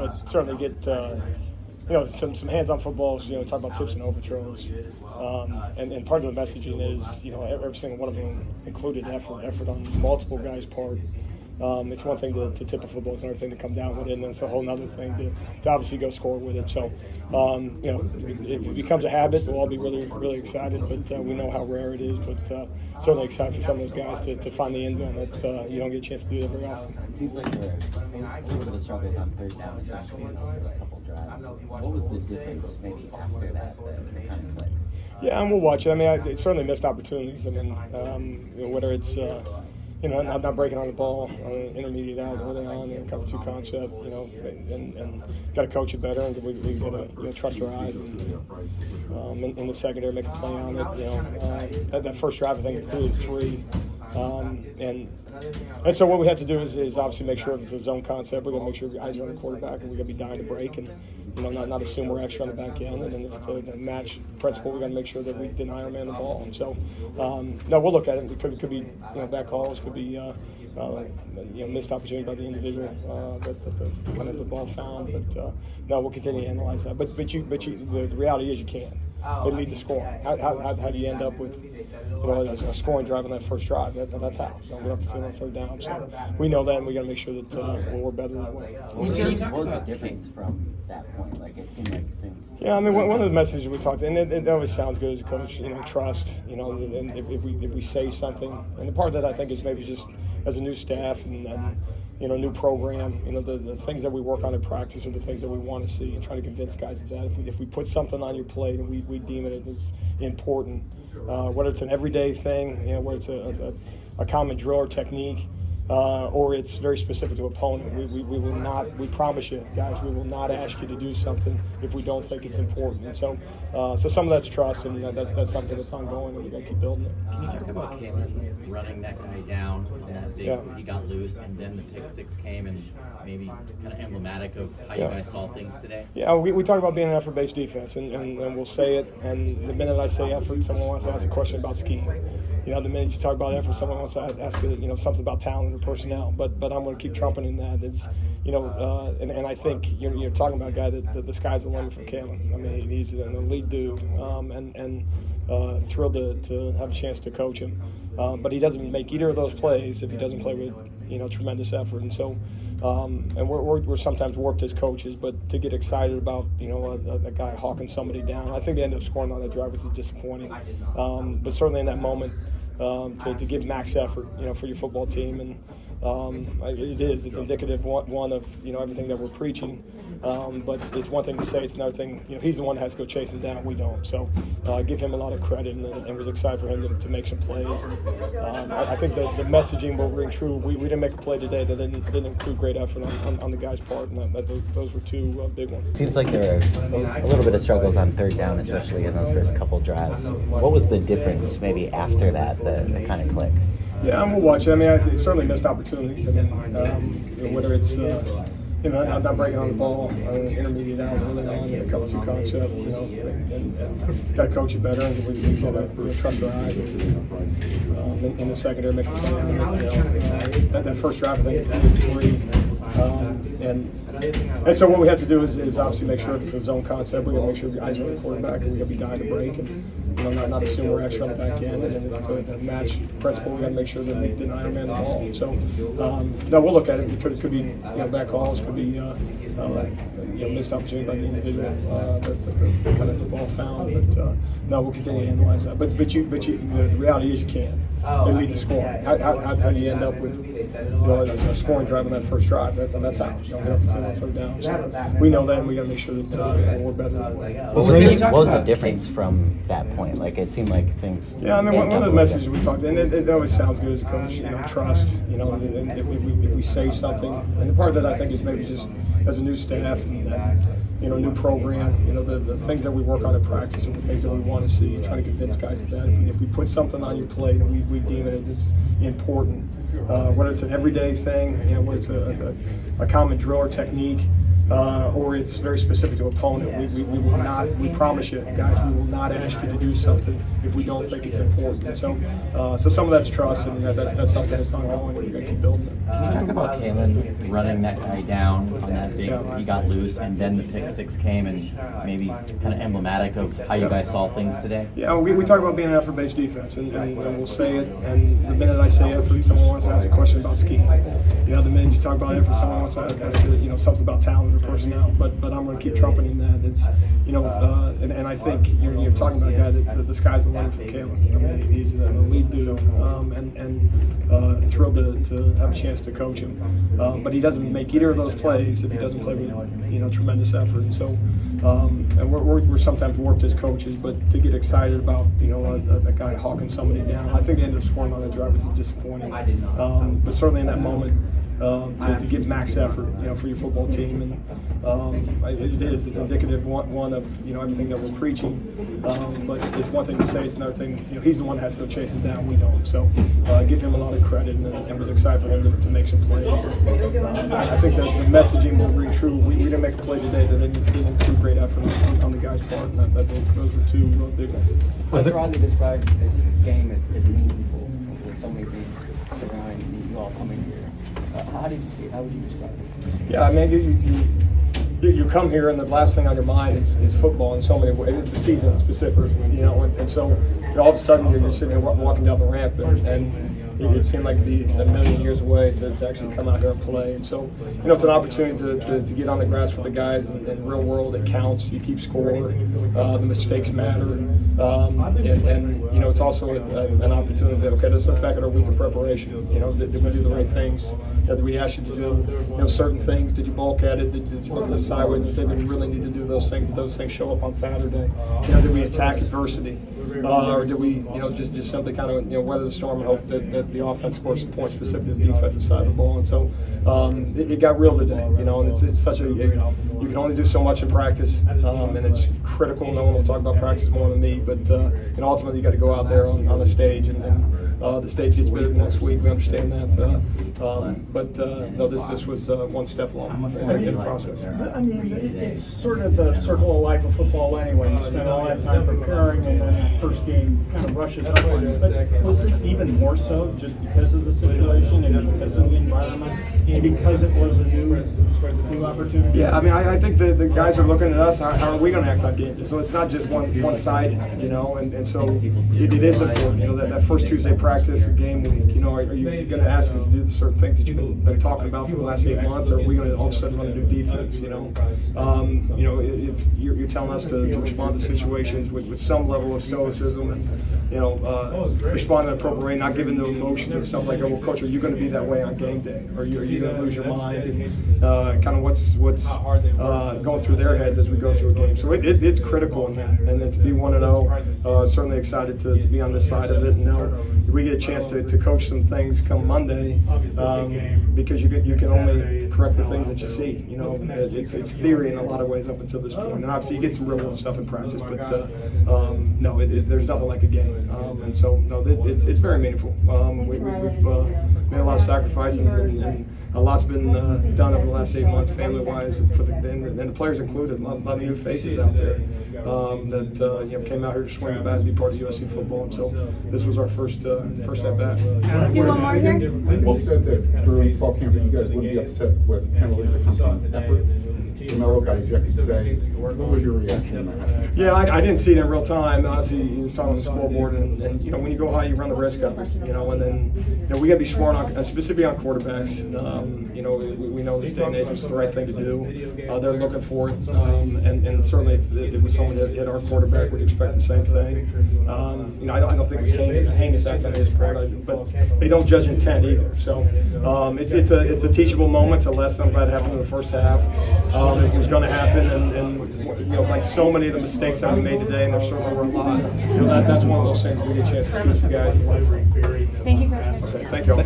but certainly get some hands-on footballs. Talk about tips and overthrows, and part of the messaging is every single one of them included effort on multiple guys' part. It's one thing to tip a football, it's another thing to come down with it, and then it's a whole other thing to obviously go score with it. So, if it becomes a habit, we'll all be really, really excited, but we know how rare it is, but certainly excited for some of those guys to find the end zone that you don't get a chance to do that very often. It seems like there are a little bit of struggles on third down, especially in those first couple drives. What was the difference maybe after that kind of clicked? Yeah, and we'll watch it. I mean, it certainly missed opportunities. I mean, whether it's not breaking on the ball, intermediate out early on, cover two concept, and got to coach it better, and we got to trust our eyes, and in the secondary make a play on it. That first drive I think included 3, and so what we have to do is obviously make sure it's a zone concept. We got to make sure the eyes are on the quarterback, and we got to be dying to break, and not assume we're extra on the back end. And then if it's a match principle, we got to make sure that we deny our man the ball. And so, no, we'll look at it. It could be back calls, could be missed opportunity by the individual that kind of the ball found. But no, we'll continue to analyze that. But the reality is you can't. They lead the score. How do you end up with a scoring drive on that first drive? That's how. We have to feel on third down. So we know that, and we got to make sure that we're better that way. What was the difference from that point? Like it seemed like things. Yeah, I mean, one of the messages we talked, and it always sounds good as a coach. Trust. And if we say something, and the part that I think is maybe just as a new staff and new program, the things that we work on in practice are the things that we want to see, and try to convince guys of that. If we put something on your plate and we deem it as important, whether it's an everyday thing, whether it's a common drill or technique, or it's very specific to opponent, we will not, we promise you guys, we will not ask you to do something if we don't think it's important. And so some of that's trust, and that's something that's ongoing, and we got to keep building it. Can you talk about Caleb running that guy down in that big, he got loose, and then the pick six came, and maybe kind of emblematic of how you guys saw things today? Yeah, we talk about being an effort-based defense, and we'll say it, and the minute I say effort, someone wants to ask a question about scheme. The minute you talk about effort, someone wants to ask something about talent or personnel. But I'm going to keep trumpeting that. And I think you're talking about a guy that the sky's the limit for Caleb. I mean, he's an elite dude, and thrilled to have a chance to coach him. But he doesn't make either of those plays if he doesn't play with tremendous effort. And so, and we're sometimes warped as coaches, but to get excited about a guy hawking somebody down, I think they ended up scoring on that drive, which is disappointing. But certainly in that moment, to give max effort, for your football team, and it's indicative one of everything that we're preaching. But it's one thing to say, it's another thing. He's the one that has to go chase him down. We don't. So give him a lot of credit, and was excited for him to make some plays. And, I think that the messaging will ring true. We didn't make a play today that didn't include great effort on the guy's part, and those were 2 big ones. It seems like there are a little bit of struggles on third down, especially in those first couple drives. What was the difference maybe after that kind of clicked? Yeah, and we'll watch it. I mean, it certainly missed opportunities. I mean, whether it's not breaking on the ball, intermediate out early on, cover two concept, and got to coach it better, and we got to trust our eyes, and in the secondary make a play on it. That first drive I think included 3, and so what we have to do is obviously make sure it's a zone concept. We got to make sure the eyes are on the quarterback, and we got to be dying to break, and not assume we're extra on the back end. And then if it's a match principle, we got to make sure that we deny our man the ball. So no, we'll look at it. It could be back calls, could be missed opportunity by the individual that kind of the ball found. But no, we'll continue to analyze that. But the reality is you can't. They lead the scoring. How do you end up with a scoring drive on that first drive? That's how. We have to feel on third down. So we know that, and we got to make sure that we're better that way. What was the difference from that point? Like it seemed like things. Yeah, I mean, one of the messages we talked, and it always sounds good as a coach. Trust. And if we say something, and the part that I think is maybe just as a new staff and new program, the things that we work on in practice are the things that we want to see, and trying to convince guys of that. If we put something on your plate and we deem it as important, whether it's an everyday thing, whether it's a common drill or technique, or it's very specific to opponent. We will not. We promise you, guys, we will not ask you to do something if we don't think it's important. So some of that's trust, and that's something that's ongoing. We got to keep building it. Can you talk about Kalen running that guy down on that big? He got loose, and then the pick six came, and maybe kind of emblematic of how you guys saw things today. Yeah, we talk about being an effort-based defense, and we'll say it. And the minute I say effort, someone wants to ask a question about scheme. The minute you talk about effort, someone wants to ask something about talent or personnel. But I'm going to keep trumpeting that. It's and I think you're talking about a guy that the sky's the limit for Kalen. I mean, he's an elite dude, and thrilled to have a chance to coach him. But he doesn't make either of those plays if he doesn't play with tremendous effort. And so, and we're sometimes warped as coaches, but to get excited about a guy hawking somebody down, I think they ended up scoring on that drive was disappointing. But certainly in that moment, to give max effort, for your football team, and it's indicative one of everything that we're preaching. But it's one thing to say, it's another thing. He's the one that has to go chase it down. We don't. So give him a lot of credit, and was excited for him to make some plays. I think that the messaging will ring true. We didn't make a play today that didn't include great effort on the guy's part, and those were two real big ones. So Rodney described this game as meaningful, with so many things surrounding you all coming here. How did you see it? How would you describe it? Yeah, I mean, you come here and the last thing on your mind is football in so many ways, the season specifically, and so all of a sudden you're sitting there walking down the ramp and it seemed like it'd be a million years away to actually come out here and play. And so, it's an opportunity to get on the grass with the guys. In real world, it counts. You keep score. The mistakes matter. And it's also an opportunity to, okay, let's look back at our week of preparation. Did we do the right things? Did we ask you to do certain things? Did you bulk at it? Did you look at it sideways and say, do we really need to do those things? Did those things show up on Saturday? Did we attack adversity? Or did we, just simply kind of, weather the storm and hope that the offense scores some points specific to the defensive side of the ball? And so it got real today, and it's such you can only do so much in practice, and it's critical. No one will talk about practice more than me, but ultimately you got to go out there on the stage, and the stage gets better next week. We understand that, no, this was one step along in the process. I mean, it's sort of the circle of life of football anyway. You spend all that time preparing, and then that first game kind of rushes up on you. But was this even more so just because of the situation and because of the environment, and because it was a new opportunity? Yeah, I mean, I think the guys are looking at us. How are we going to act on game day? So it's not just one side, and so it is important. That first Tuesday practice, game week. Are you going to ask us to do the certain things that you've been talking about for the last 8 months, or are we going to all of a sudden run a new defense? If you're telling us to respond to situations with some level of stoicism and respond in an appropriate way, not giving the emotions and stuff like that. Well, coach, are you going to be that way on game day, or are you going to lose your mind? And kind of what's going through their heads as we go through a game. So it's critical in that, and then to be 1-0, certainly excited to be on this side of it. And now we get a chance to coach some things come Monday, because you can only correct the things that you see. It's theory in a lot of ways up until this point, and obviously you get some real world stuff in practice, but no, there's nothing like a game, and so no, it's very meaningful. We've made a lot of sacrifice, and a lot's been done over the last 8 months, family-wise, and the players included. A lot of new faces out there that came out here to swing the bat and be part of USC football. And so this was our first at bat. Let's do one more here. I think you said that during fall camp that you guys wouldn't be upset with penalties that come from effort. Melo got ejected today. What was your reaction to that? Yeah, I didn't see it in real time. Obviously, you saw it on the scoreboard, and when you go high, you run the risk of it. And then we got to be smart on, specifically on quarterbacks. We know this day and age was the right thing to do. They're looking for it, and certainly if it was someone that hit our quarterback, we'd expect the same thing. I don't think it was a heinous act on his part, but they don't judge intent either. So it's a teachable moment. It's a lesson I'm glad it happened in the first half. It was going to happen, and like so many of the mistakes that we made today, and there certainly were a lot. That's one of those things we get a chance to teach the guys. Thank you, Coach. Okay, thank you all.